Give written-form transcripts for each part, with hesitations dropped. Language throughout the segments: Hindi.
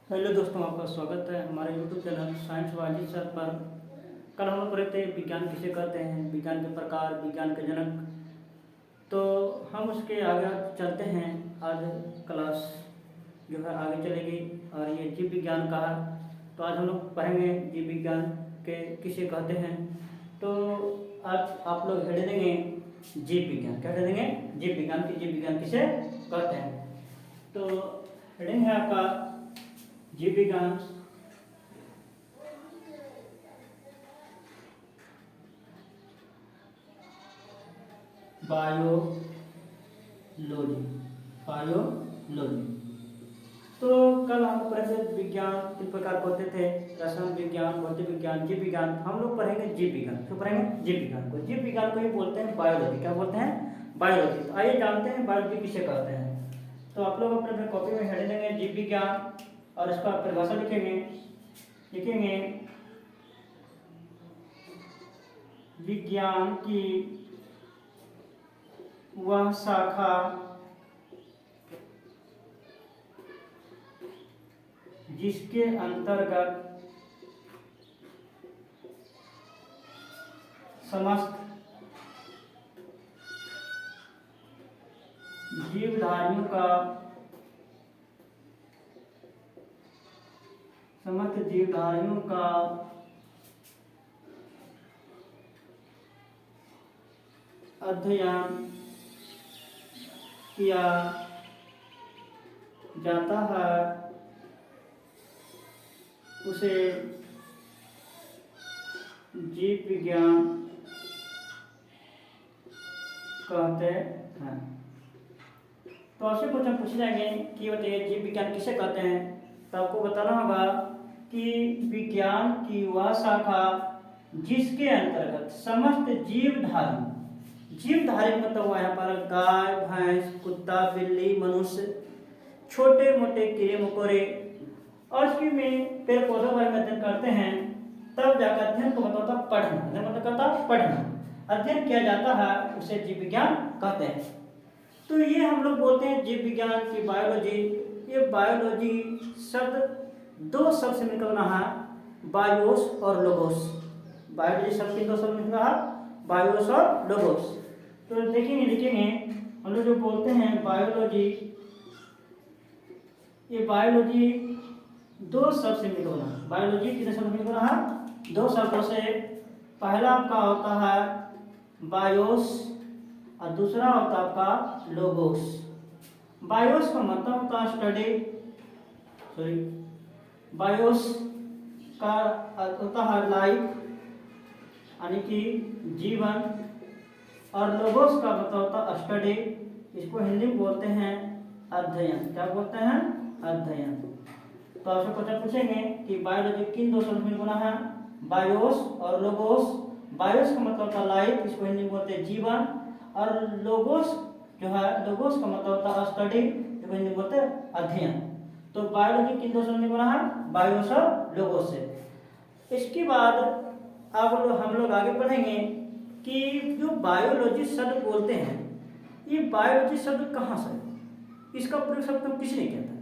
हेलो दोस्तों, आपका स्वागत है हमारे YouTube channel science Wajid sir पर। कल हम लोग पढ़े थे विज्ञान किसे कहते हैं, विज्ञान के प्रकार, विज्ञान के जनक। तो हम उसके आगे चलते हैं। आज क्लास जो है आगे चलेगी और ये जीव विज्ञान का है। तो आज हम लोग पढ़ेंगे जीव विज्ञान के किसे कहते हैं। तो आज आप लोग हेड देंगे जीव विज्ञान। क्या हेड देंगे? जीव विज्ञान की जीव विज्ञान किसे कहते हैं। तो हेडिंग है आपका जीव विज्ञान बायोलॉजी। बायोलॉजी। तो कल हम पढ़े थे विज्ञान किन प्रकार के होते थे, रसायन विज्ञान, भौतिक विज्ञान, जीव विज्ञान। हम लोग पढ़ेंगे जीव विज्ञान। क्यों पढ़ेंगे? जीव विज्ञान को। जीव विज्ञान को ही बोलते हैं बायोलॉजी। क्या बोलते हैं? बायोलॉजी। तो आइए जानते हैं बायोलॉजी किसे कहते हैं। तो आप लोग अपने अपने कॉपी में हेड देंगे जीव विज्ञान और इसका परिभाषा लिखेंगे। विज्ञान की वह शाखा जिसके अंतर्गत समस्त जीवधारियों का अध्ययन किया जाता है उसे जीव विज्ञान कहते हैं। तो आपसे क्वेश्चन पूछे जाएंगे कि बताइए जीव विज्ञान किसे कहते हैं। तो आपको बताना होगा कि विज्ञान की वह शाखा जिसके अंतर्गत समस्त जीवधारी मतलब हुआ यहाँ पर गाय, भैंस, कुत्ता, बिल्ली, मनुष्य, छोटे मोटे कीड़े मकोड़े और इसकी में पेड़ पौधों का अध्ययन करते हैं। तब जाकर अध्ययन को बताता पढ़ना, मतलब करता पढ़ना, अध्ययन किया जाता है उसे जीव विज्ञान कहते हैं। तो ये हम लोग बोलते हैं जीव विज्ञान की बायोलॉजी। ये बायोलॉजी शब्द दो शब्द से निकलना है, बायोस और लोगोस। बायोलॉजी शब्द के दो शब्द निकलना है, बायोस और लोगोस। तो लिखेंगे हम लोग जो बोलते हैं बायोलॉजी, ये बायोलॉजी दो शब्द से निकलना है। बायोलॉजी कितने शब्द निकलना है? दो शब्दों से। पहला आपका होता है बायोस और दूसरा होता है आपका लोगोस। बायोस का मतलब होता है स्टडी, बायोस का होता है लाइफ यानी कि जीवन, और लोगोस का मतलब होता है स्टडी। इसको हिंदी में बोलते हैं अध्ययन। क्या बोलते हैं? अध्ययन। तो आपसे क्वेश्चन पूछेंगे कि बायोलॉजी किन दो शब्द में बना है, बायोस और लोगोस। बायोस का मतलब होता है लाइफ, इसको हिंदी में बोलते हैं जीवन, और लोगोस जो है, लोगोस का मतलब होता है स्टडी, इसको हिंदी में बोलते हैं अध्ययन। तो बायोलॉजी किन दो शब्द में बना है, बायोस और लोगोस से। इसके बाद अब हम लोग आगे पढ़ेंगे कि जो बायोलॉजी शब्द बोलते हैं, ये बायोलॉजी शब्द कहाँ से है, इसका प्रयोग शब्द किसने किया था।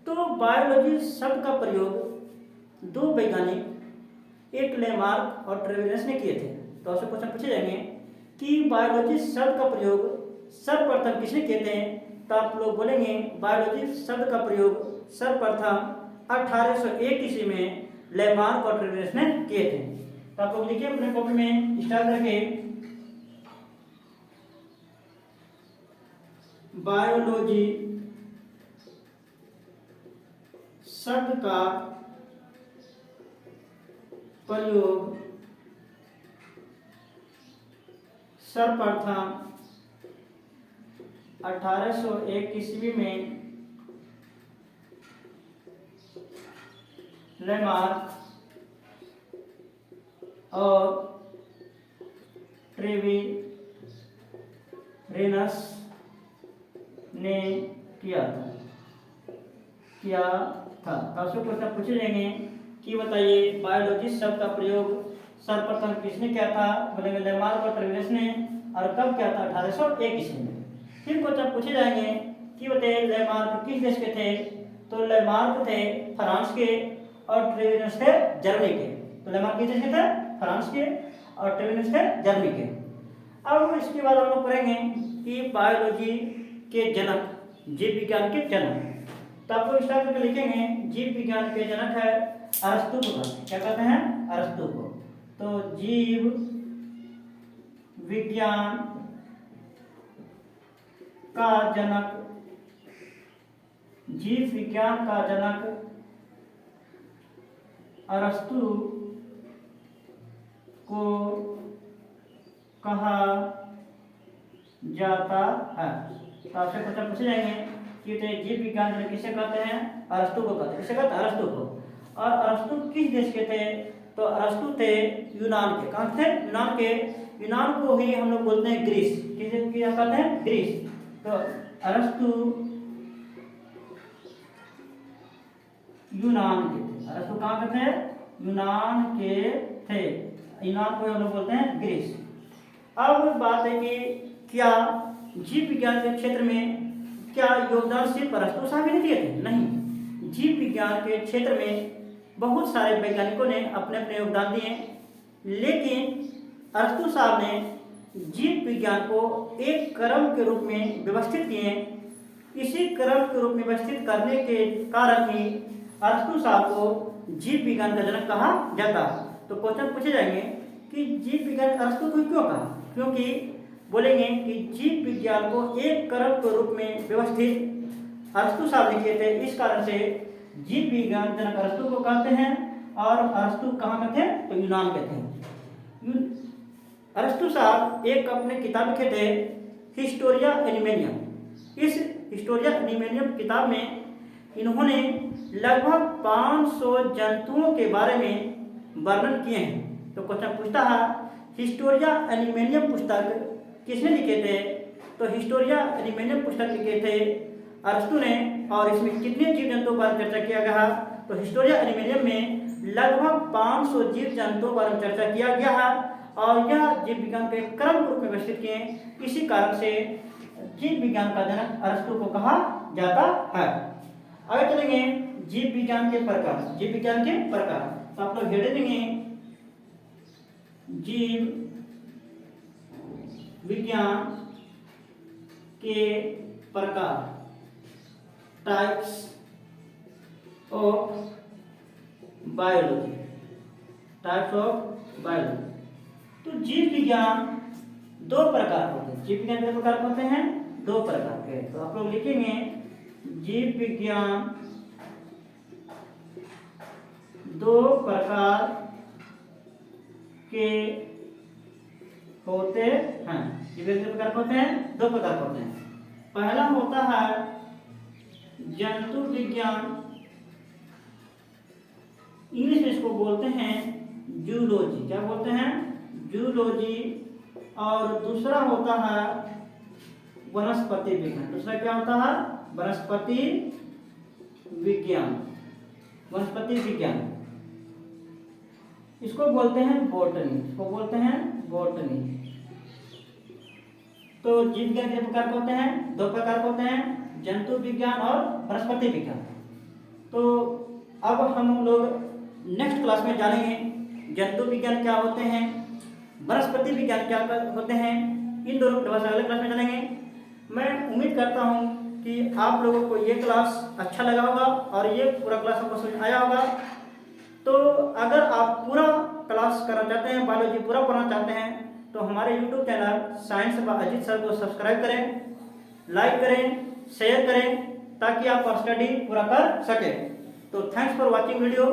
तो बायोलॉजी शब्द का प्रयोग दो वैज्ञानिक, एक लेमार्क और ट्रेविस ने किए थे। तो आपसे क्वेश्चन पूछे जाएंगे कि बायोलॉजी शब्द का प्रयोग सर्वप्रथम किसने किए थे। तो आप लोग बोलेंगे बायोलॉजी शब्द का प्रयोग सर्वप्रथम 1801 ईस्वी में लेमार्क और ट्रेविस ने किए थे। तो आप लोग लिखिए अपने कॉपी में स्टार्ट करके, बायोलॉजी शब्द का प्रयोग सर्वप्रथम 1801 ईस्वी में लेमार्क और ट्रेविस ने किया था। आपसे क्वेश्चन पूछे जाएंगे कि बताइए बायोलॉजी शब्द का प्रयोग सर्वप्रथम किसने किया था। बोलेंगे लेमार्क और ट्रेविस ने। और कब किया था? 1801 ईस्वी में। फिर क्वेश्चन पूछे जाएंगे कि बताइए लेमार्क किस देश के थे। तो लेमार्क थे फ्रांस के और ट्रेविनस थे जर्मनी के। तो लेमार्क किस देश के थे? फ्रांस के, और ट्रेविनस थे जर्मनी के। अब इसके बाद हम लोग पढ़ेंगे कि बायोलॉजी के जनक, जीव विज्ञान के जनक। तो आपको स्टार्ट करके लिखेंगे जीव विज्ञान के जनक है अरस्तु को। क्या कहते हैं? अरस्तु को। तो जीव विज्ञान का जनक, जीव विज्ञान का जनक अरस्तु को कहा जाता है। तो आपसे क्वेश्चन पूछे जाएंगे कि जीव विज्ञान जनक किसे कहते हैं? अरस्तु को कहते हैं। किसे कहते हैं? अरस्तु को। और अरस्तु किस देश के थे? तो अरस्तु थे यूनान के। कहाँ थे? यूनान के। यूनान को ही हम लोग बोलते हैं ग्रीस। किस देश की कहते हैं? ग्रीस। तो अरस्तु यूनान के थे। अरस्तु कहाँ के थे? यूनान के थे। यूनान को हम लोग बोलते हैं ग्रीस। अब बात है कि क्या जीव विज्ञान के क्षेत्र में क्या योगदान सिर्फ अरस्तु साहब ही दिए थे? नहीं, जीव विज्ञान के क्षेत्र में बहुत सारे वैज्ञानिकों ने अपने अपने योगदान दिए, लेकिन अरस्तु साहब ने जीव विज्ञान को एक क्रम के रूप में व्यवस्थित किए। इसी क्रम के रूप में व्यवस्थित करने के कारण ही अरस्तु साहब को जीव विज्ञान का जनक कहा जाता। तो क्वेश्चन पूछे जाएंगे कि जीव विज्ञान अरस्तु को क्यों कहा? क्योंकि बोलेंगे कि जीव विज्ञान को एक क्रम के रूप में व्यवस्थित अरस्तु साहब ने किए थे, इस कारण से जीव विज्ञान जनक अरस्तु को कहते हैं। और अरस्तु कहाँ के थे? तो यूनान के थे। अरस्तु साहब एक अपने किताब लिखे थे हिस्टोरिया एनिमेनियम। इस हिस्टोरिया एनिमेनियम किताब में इन्होंने लगभग 500 जंतुओं के बारे में वर्णन किए हैं। तो क्वेश्चन पूछता है हिस्टोरिया एनिमेनियम पुस्तक किसने लिखे थे? तो हिस्टोरिया एनिमेनियम पुस्तक लिखे थे अरस्तु ने। और इसमें कितने जीव जंतुओं पर चर्चा किया गया? तो हिस्टोरिया एनिमेनियम में लगभग 500 जीव जंतुओं पर चर्चा किया गया है। और यह जीव विज्ञान के क्रम रूप में व्यवस्थित किए। इसी कारण से जीव विज्ञान का जनक अरस्तु को कहा जाता है। आगे चलेंगे जीव विज्ञान के प्रकार। जीव विज्ञान के प्रकार तो आप लोग हेड देंगे जीव विज्ञान के प्रकार, types of biology, types of biology. तो जीव विज्ञान दो प्रकार होते हैं। जीव विज्ञान के प्रकार होते हैं दो प्रकार के। तो आप लोग लिखेंगे जीव विज्ञान दो प्रकार के होते हैं। जीव विज्ञान के प्रकार होते हैं दो प्रकार होते हैं। पहला होता है जंतु विज्ञान, इंग्लिश में इसको बोलते हैं जूलॉजी। क्या बोलते हैं? जूलॉजी। और दूसरा होता है वनस्पति विज्ञान। दूसरा क्या होता है? वनस्पति विज्ञान। वनस्पति विज्ञान इसको बोलते हैं बॉटनी। इसको बोलते हैं बॉटनी। तो जीव विज्ञान के प्रकार होते हैं दो प्रकार होते हैं, जंतु विज्ञान और वनस्पति विज्ञान। तो अब हम लोग नेक्स्ट क्लास में जानेंगे जंतु विज्ञान क्या होते हैं, वनस्पति विज्ञान क्या होते हैं। इन दोनों परिभाषा अगले क्लास में जानेंगे। मैं उम्मीद करता हूँ कि आप लोगों को ये क्लास अच्छा लगा होगा और ये पूरा क्लास आपको समझ आया होगा। तो अगर आप पूरा क्लास करना चाहते हैं, बायोलॉजी पूरा पढ़ना चाहते हैं, तो हमारे YouTube channel science by Ajit sir को सब्सक्राइब करें, लाइक करें, शेयर करें, ताकि आप स्टडी पूरा कर सकें। तो थैंक्स फॉर वॉचिंग वीडियो।